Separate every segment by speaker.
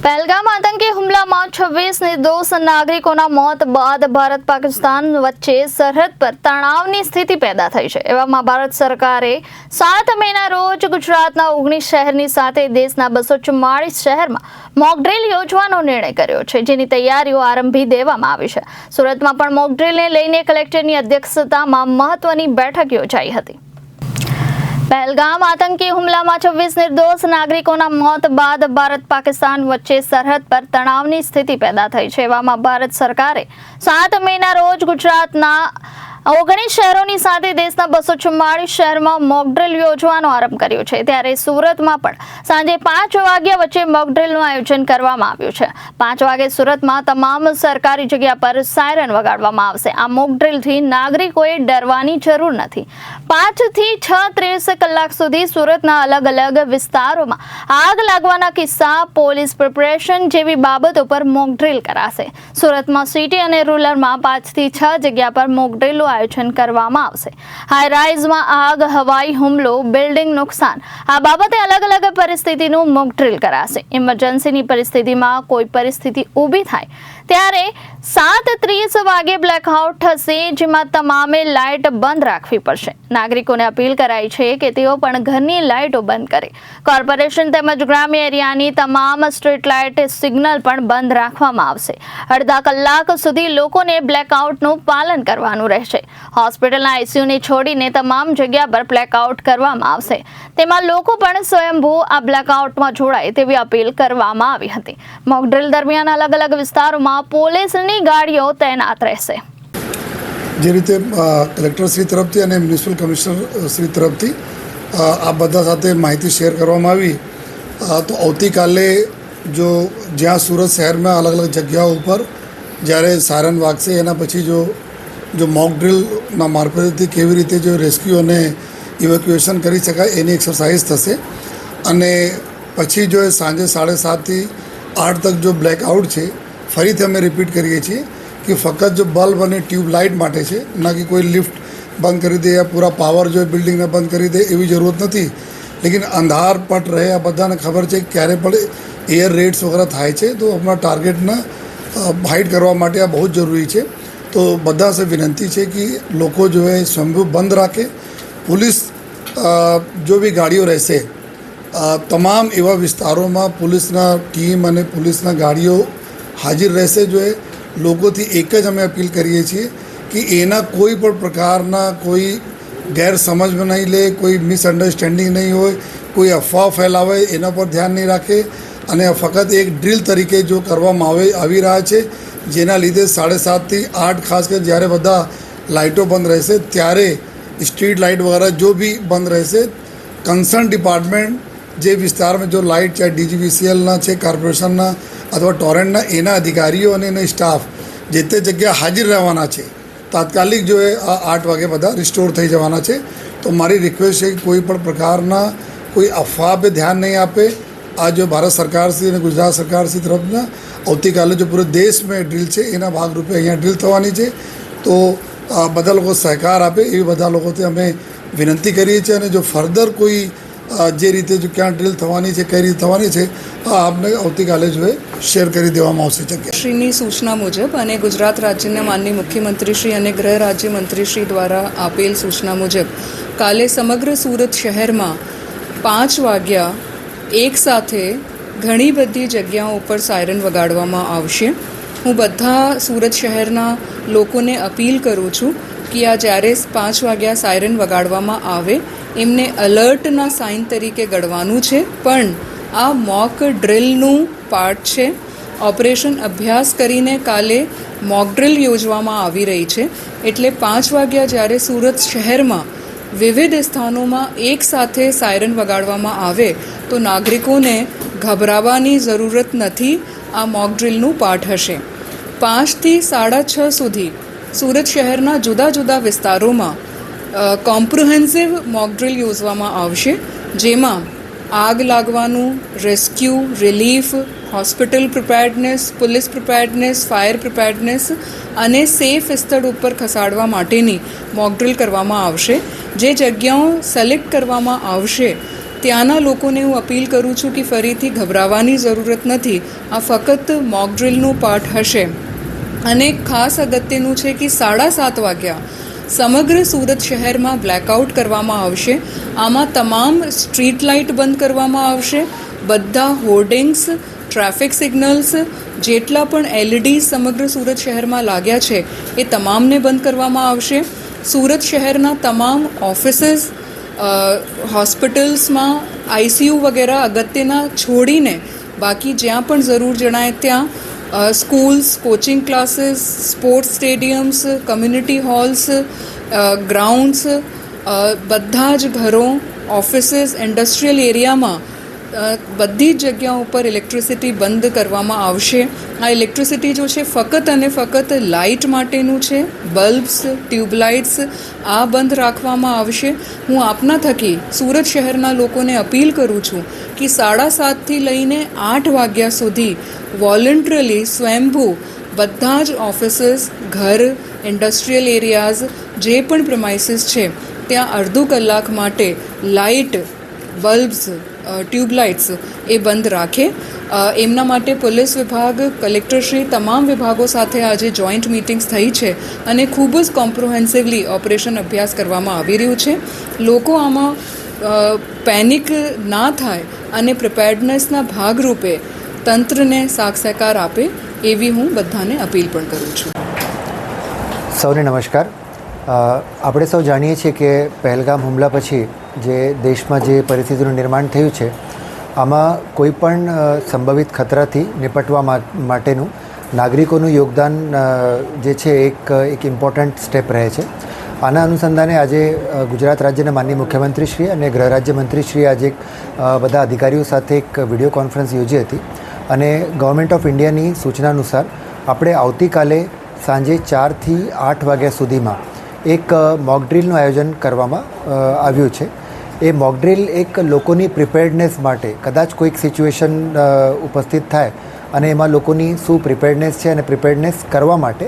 Speaker 1: પહેલગામ આતંકી હુમલામાં 26 નિર્દોષ નાગરિકોના મોત બાદ ભારત પાકિસ્તાન વચ્ચે સરહદ પર તણાવની સ્થિતિ પેદા થઈ છે। એવામાં ભારત સરકારે 7 મેના રોજ ગુજરાતના 19 શહેરની સાથે દેશના 244 શહેરમાં મોક ડ્રીલ યોજવાનો નિર્ણય કર્યો છે, જેની તૈયારીઓ આરંભી દેવામાં આવી છે। સુરતમાં પણ મોક ડ્રીલને લઈને કલેક્ટરની અધ્યક્ષતામાં મહત્વની બેઠક યોજાઈ હતી। પહેલગામ આતંકી હુમલામાં 26 નિર્દોષ નાગરિકોના મોત બાદ ભારત પાકિસ્તાન વચ્ચે સરહદ પર તણાવની સ્થિતિ પેદા થઈ છે। એવામાં ભારત સરકારે 7 મેના રોજ ગુજરાતના 19 શહેરોની સાથે દેશના 244 શહેરમાં મોક ડ્રીલ યોજવાનો આરંભ કર્યો છે। ત્યારે સુરતમાં પણ સાંજે 5 વાગ્યા વચ્ચે મોક ડ્રીલનું આયોજન કરવામાં આવ્યું છે। 5 વાગે સુરતમાં તમામ સરકારી જગ્યા પર સાયરન વગાડવામાં આવશે। આ મોક ડ્રીલથી નાગરિકોએ ડરવાની જરૂર નથી। 5 થી 6:30 કલાક સુધી સુરતના અલગ અલગ વિસ્તારોમાં આગ લાગવાના કિસ્સા, પોલીસ પ્રિપરેશન જેવી બાબતો પર મોક ડ્રીલ કરાશે। સુરતમાં સિટી અને રૂરલમાં 5 થી 6 જગ્યા પર મોક ડ્રીલનું આયોજન કરવામાં આવશે। હાઈ રાઇઝમાં આગ, હવાઈ હુમલો, બિલ્ડિંગ નુકસાન, આ બાબતે અલગ અલગ પરિસ્થિતિનું મોક ડ્રીલ કરાશે। ઇમરજન્સીની પરિસ્થિતિમાં કોઈ પરિસ્થિતિ ઊભી થાય ત્યારે 7:30 વાગે બ્લેકઆઉટ થશે, જેમાં તમામે લાઇટ બંધ રાખવી પડશે। નાગરિકોને અપીલ કરાઈ છે કે તેઓ પણ ઘરની લાઇટો બંધ કરે। કોર્પોરેશન તેમજ ગ્રામ્ય એરિયાની તમામ સ્ટ્રીટ લાઇટ, સિગ્નલ પણ બંધ રાખવામાં આવશે। અડધા કલાક સુધી લોકોને બ્લેકઆઉટનું પાલન કરવાનું રહેશે। હોસ્પિટલના આઈસીયુને છોડીને તમામ જગ્યા પર બ્લેકઆઉટ કરવામાં આવશે। તેમાં લોકો પણ સ્વયંભૂ આ બ્લેકઆઉટમાં જોડાય તેવી અપીલ કરવામાં આવી હતી। મોક ડ્રીલ દરમિયાન અલગ અલગ વિસ્તારોમાં પોલીસની ગાડીઓ તૈનાત રહેશે।
Speaker 2: જે રીતે કલેક્ટર શ્રી તરફથી અને મ્યુનિસિપલ કમિશનર શ્રી તરફથી આ બધા સાથે માહિતી શેર કરવામાં આવી, તો આવતીકાલે જ્યાં સુરત શહેરમાં અલગ અલગ જગ્યાઓ ઉપર જ્યારે સાયરન વાગશે એના પછી જો મોક ડ્રીલના મારફતથી કેવી રીતે જો રેસ્ક્યુ અને ઇવેક્યુએશન કરી શકાય એની એક્સરસાઇઝ થશે। અને પછી જો સાંજે 7:30 થી 8 તક જો બ્લેકઆઉટ છે, ફરીથી અમે રિપીટ કરીએ છીએ કે ફક્ત જો બલ્બ અને ટ્યુબ લાઇટ માટે છે, ના કે કોઈ લિફ્ટ બંધ કરી દે યા પૂરા પાવર જો બિલ્ડિંગને બંધ કરી દે એવી જરૂરત નથી। લેકિન અંધાર પટ રહે, આ બધાને ખબર છે કે ક્યારે પણ એર રેડ્સ વગેરે થાય છે, તો આપણા ટાર્ગેટને હાઇડ કરવા માટે આ બહુ જ જરૂરી છે। તો બધા સે વિનંતી છે કે લોકો જો હે સ્વયંભૂ બંધ રાખે। પોલીસ જો બી ગાડીઓ રહેશે, તમામ એવા વિસ્તારોમાં પોલીસના ટીમ અને પોલીસના ગાડીઓ હાજર રહેશે। જો એ લોકોથી એક જ અમે અપીલ કરીએ છીએ કે એના કોઈ પણ પ્રકારના કોઈ ગેરસમજમાં નહીં લે, કોઈ મિસઅન્ડરસ્ટેન્ડિંગ નહીં હોય, કોઈ અફવા ફેલાવે એના પર ધ્યાન નહીં રાખે। અને ફક્ત એક ડ્રીલ તરીકે જો કરવામાં આવી રહ્યા છે, જેના લીધે 7:30 થી 8 ખાસ કરીને જ્યારે બધા લાઇટો બંધ રહેશે ત્યારે સ્ટ્રીટ લાઇટ વગેરે જો બી બંધ રહેશે। કન્સર્ન ડિપાર્ટમેન્ટ જે વિસ્તારમાં જો લાઇટ ચાહે DGVCLના છે, કોર્પોરેશનના અથવા ટોરેન્ટના, એના અધિકારીઓ અને એના સ્ટાફ જે તે જગ્યા હાજર રહેવાના છે। તાત્કાલિક જો એ 8 વાગે બધા રિસ્ટોર થઈ જવાના છે। તો મારી રિક્વેસ્ટ છે કે કોઈ પણ પ્રકારના કોઈ અફવા પર ધ્યાન નહીં આપે। આ જો ભારત સરકારશ્રી અને ગુજરાત સરકારશ્રી તરફના આવતીકાલે જો પૂરે દેશમાં ડ્રીલ છે એના ભાગરૂપે અહીંયા ડ્રીલ થવાની છે, તો બધા લોકો સહકાર આપે એવી બધા લોકોથી અમે વિનંતી કરીએ છીએ। અને જો ફર્ધર કોઈ જે રીતે જો ક્યાં ડ્રીલ થવાની છે, કઈ રીતે થવાની છે, આપને આવતીકાલે જો શેર કરી દેવામાં આવશે। જગ્યા
Speaker 3: શ્રીની સૂચના મુજબ અને ગુજરાત રાજ્યના માનનીય મુખ્યમંત્રીશ્રી અને ગૃહ રાજ્યમંત્રીશ્રી દ્વારા આપેલ સૂચના મુજબ કાલે સમગ્ર સુરત શહેરમાં 5 વાગ્યા એક સાથે ઘણી બધી જગ્યાઓ ઉપર સાયરન વગાડવામાં આવશે। હું બધા સુરત શહેરના લોકોને અપીલ કરું છું કે આ જ્યારે 5 વાગ્યા સાયરન વગાડવામાં આવે એમને અલર્ટના સાઇન તરીકે ગણવાનું છે, પણ આ મોક ડ્રીલનું પાર્ટ છે। ઓપરેશન અભ્યાસ કરીને કાલે મોક ડ્રીલ યોજવામાં આવી રહી છે, એટલે 5 વાગ્યા જ્યારે સુરત શહેરમાં વિવિધ સ્થાનોમાં એક સાથે સાયરન વગાડવામાં આવે તો નાગરિકોને ગભરાવાની જરૂરત નથી। આ મોક ડ્રીલનું પાર્ટ હશે। 5 થી 6:30 સુધી સુરત શહેરના જુદા જુદા વિસ્તારોમાં કોમ્પ્રિહેન્સિવ મોક ડ્રીલ યોજવામાં આવશે, જેમાં આગ લાગવાનું, rescue, relief, hospital preparedness, police preparedness, fire preparedness અને સેફ સ્થળ ઉપર ખસાડવા માટેની મોક ડ્રીલ કરવામાં આવશે। જે જગ્યાઓ સિલેક્ટ કરવામાં આવશે ત્યાંના લોકોને હું અપીલ કરું છું કે ફરીથી ગભરાવાની જરૂરત નથી. આ ફક્ત મોક ડ્રિલનો પાર્ટ હશે. અને ખાસ અગત્યનું છે કે 7:30 વાગ્યા સમગ્ર સુરત શહેરમાં બ્લેકઆઉટ કરવામાં આવશે. આમાં તમામ સ્ટ્રીટ લાઇટ બંધ કરવામાં આવશે. બધા હોર્ડિંગ્સ, ટ્રાફિક સિગ્નલ્સ, જેટલા પણ LED સમગ્ર સુરત શહેરમાં લાગ્યા છે એ તમામને બંધ કરવામાં આવશે. સુરત શહેરના તમામ ઓફિસીસ, હોસ્પિટલ્સમાં ICU વગેરે અગત્યના છોડીને બાકી જ્યાં પણ જરૂર જણાય ત્યાં schools, coaching classes, sports સ્ટેડિયમ્સ, community holes, grounds, બધા જ ઘરો, ઓફિસીસ, ઇન્ડસ્ટ્રીયલ એરિયામાં બધી જ જગ્યાઓ ઉપર ઇલેક્ટ્રિસિટી બંધ કરવામાં આવશે. આ ઇલેક્ટ્રિસિટી જો છે ફક્ત અને ફક્ત લાઇટ માટેનું છે. બલ્બ્સ, ટ્યુબલાઇટ્સ આ બંધ રાખવામાં આવશે. હું આપના થકી સુરત શહેરના લોકોને અપીલ કરું છું કે 7:30થી લઈને 8 વાગ્યા સુધી વોલન્ટરીલી સ્વયંભૂ બધા જ ઓફિસીસ, ઘર, ઇન્ડસ્ટ્રીયલ એરિયાઝ, જે પણ પ્રિમાઇસીસ છે ત્યાં અડધો કલાક માટે લાઇટ, બલ્બ્સ, ટ્યુબલાઇટ્સ એ બંધ રાખે. એમના માટે પોલીસ વિભાગ, કલેક્ટરશ્રી, તમામ વિભાગો સાથે આજે જોઈન્ટ મિટિંગ્સ થઈ છે અને ખૂબ જ કોમ્પ્રિહેન્સિવલી ઓપરેશન અભ્યાસ કરવામાં આવી રહ્યું છે. લોકો આમાં પેનિક ના થાય અને પ્રિપેર્ડનેસના ભાગરૂપે તંત્રને સાથ સહકાર આપે એવી હું બધાને અપીલ પણ કરું છું.
Speaker 4: સૌને નમસ્કાર. આપણે સૌ જાણીએ છીએ કે પહેલગામ હુમલા પછી જે દેશમાં જે પરિસ્થિતિનું નિર્માણ થયું છે આમાં કોઈ પણ સંભવિત ખતરાથી નિપટવા માટેનું નાગરિકોનું યોગદાન જે છે એક ઇમ્પોર્ટન્ટ સ્ટેપ રહે છે. આના અનુસંધાને આજે ગુજરાત રાજ્યના માનનીય મુખ્યમંત્રીશ્રી અને ગૃહ રાજ્યમંત્રીશ્રીએ આજે બધા અધિકારીઓ સાથે એક વિડીયો કોન્ફરન્સ યોજી હતી અને ગવર્મેન્ટ ઓફ ઇન્ડિયાની સૂચના અનુસાર આપણે આવતીકાલે સાંજે 4થી 8 વાગ્યા સુધીમાં એક મોક ડ્રીલનું આયોજન કરવામાં આવ્યું છે. એ મોક ડ્રીલ એક લોકોની પ્રિપેર્ડનેસ માટે, કદાચ કોઈક સિચ્યુએશન ઉપસ્થિત થાય અને એમાં લોકોની શું પ્રિપેર્ડનેસ છે અને પ્રિપેર્ડનેસ કરવા માટે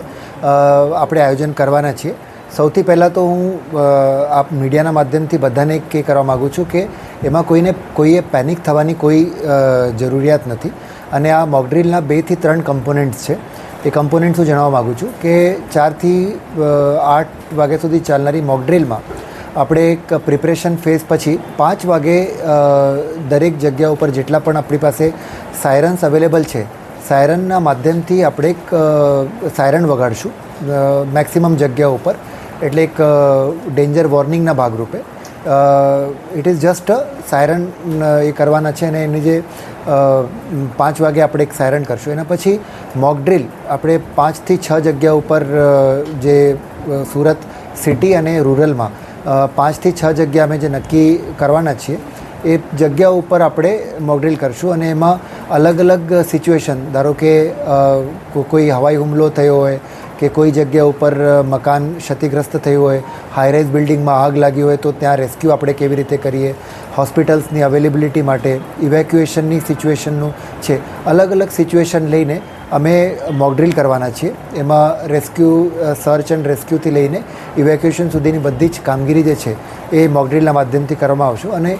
Speaker 4: આપણે આયોજન કરવાના છીએ. સૌથી પહેલાં તો હું આ મીડિયાના માધ્યમથી બધાને એ કરવા માગું છું કે એમાં કોઈએ પેનિક થવાની કોઈ જરૂરિયાત નથી અને આ મોક ડ્રીલના 2 થી 3 કમ્પોનન્ટ્સ છે. એ કમ્પોનન્ટ્સ હું જણાવવા માગું છું કે 4 થી 8 વાગ્યા સુધી ચાલનારી મોક ડ્રીલમાં આપણે એક પ્રિપરેશન ફેઝ પછી 5 વાગે દરેક જગ્યા ઉપર જેટલા પણ આપણી પાસે સાયરન્સ અવેલેબલ છે, સાયરનના માધ્યમથી આપણે એક સાયરન વગાડશું મેક્સિમમ જગ્યાઓ ઉપર, એટલે એક ડેન્જર વોર્નિંગના ભાગરૂપે. ઇટ ઇઝ જસ્ટ સાયરન એ કરવાના છે અને એની જે 5 વાગે આપણે એક સાયરન કરશું. એના પછી મોક ડ્રીલ આપણે 5 થી 6 જગ્યા ઉપર જે સુરત સિટી અને રૂરલમાં 5 થી 6 જગ્યા અમે જે નક્કી કરવાના છીએ એ જગ્યાઓ ઉપર આપણે મોક ડ્રીલ કરશું અને એમાં અલગ અલગ સિચ્યુએશન, ધારો કે કોઈ હવાઈ હુમલો થયો હોય કે કોઈ જગ્યા ઉપર મકાન ક્ષતિગ્રસ્ત થયું હોય, હાઈરાઇઝ બિલ્ડિંગમાં આગ લાગી હોય તો ત્યાં રેસ્ક્યુ આપણે કેવી રીતે કરીએ, હોસ્પિટલ્સની અવેલેબિલિટી માટે, ઇવેક્યુએશનની સિચ્યુએશનનું છે, અલગ અલગ સિચ્યુએશન લઈને અમે મોક ડ્રીલ કરવાના છીએ. એમાં રેસ્ક્યુ, સર્ચ એન્ડ રેસ્ક્યુથી લઈને ઇવેક્યુએશન સુધીની બધી જ કામગીરી જે છે એ મોક ડ્રીલના માધ્યમથી કરવામાં આવશે. અને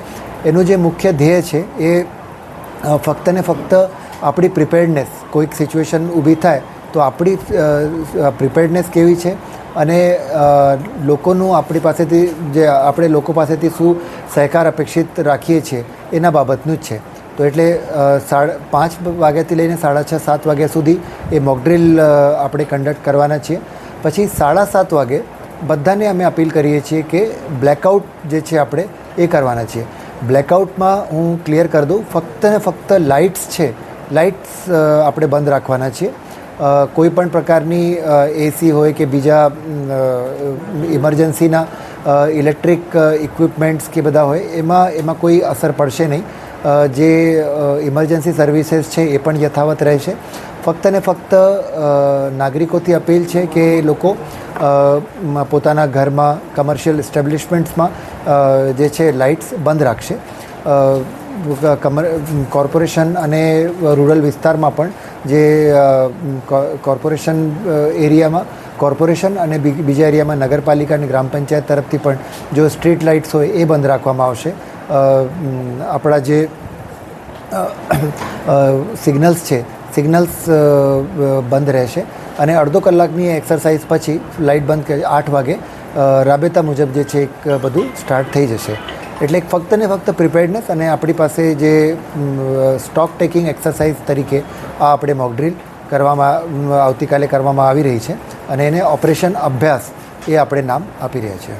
Speaker 4: એનું જે મુખ્ય ધ્યેય છે એ ફક્ત ને ફક્ત આપણી પ્રિપેર્ડનેસ, કોઈક સિચ્યુએશન ઊભી થાય તો આપણી પ્રિપેર્ડનેસ કેવી છે અને લોકોનું આપણી પાસેથી જે આપણે લોકો પાસેથી શું સહકાર અપેક્ષિત રાખીએ છીએ એના બાબતનું જ છે. તો એટલે 5 વાગ્યાથી લઈને 6:30-7 વાગ્યા સુધી એ મોક ડ્રીલ આપણે કન્ડક્ટ કરવાના છીએ. પછી 7:30 વાગે બધાને અમે અપીલ કરીએ છીએ કે બ્લેકઆઉટ જે છે આપણે એ કરવાના છીએ. બ્લેકઆઉટમાં હું ક્લિયર કરી દઉં, ફક્ત ને ફક્ત લાઇટ્સ છે, લાઇટ્સ આપણે બંધ રાખવાના છીએ. કોઈ પણ પ્રકારની એસી હોય કે બીજા ઇમરજન્સીના ઇલેક્ટ્રિક ઇક્વિપમેન્ટ્સ કે બધા હોય એમાં કોઈ અસર પડશે નહીં. જે ઇમરજન્સી સર્વિસીસ છે એ પણ યથાવત રહેશે. ફક્ત ને ફક્ત નાગરિકોથી અપીલ છે કે લોકો પોતાના ઘરમાં, કમર્શિયલ એસ્ટેબ્લિશમેન્ટ્સમાં જે છે લાઇટ્સ બંધ રાખશે. કોર્પોરેશન અને રૂરલ વિસ્તારમાં પણ જે કોર્પોરેશન એરિયામાં કોર્પોરેશન અને બીજા એરિયામાં નગરપાલિકા અને ગ્રામ પંચાયત તરફથી પણ જો સ્ટ્રીટ લાઇટ્સ હોય એ બંધ રાખવામાં આવશે. આપણા જે સિગ્નલ્સ છે સિગ્નલ્સ બંધ રહેશે અને અડધો કલાકની એક્સરસાઇઝ પછી લાઇટ બંધ 8 વાગે રાબેતા મુજબ જે છે એક બધું સ્ટાર્ટ થઈ જશે. એટલે ફક્ત ને ફક્ત પ્રિપેર્ડનેસ અને આપણી પાસે જે સ્ટોક ટેકિંગ એક્સરસાઇઝ તરીકે આ આપણે મોક ડ્રીલ આવતીકાલે કરવામાં આવી રહી છે અને એને ઓપરેશન અભ્યાસ એ આપણે નામ આપી રહ્યા છીએ.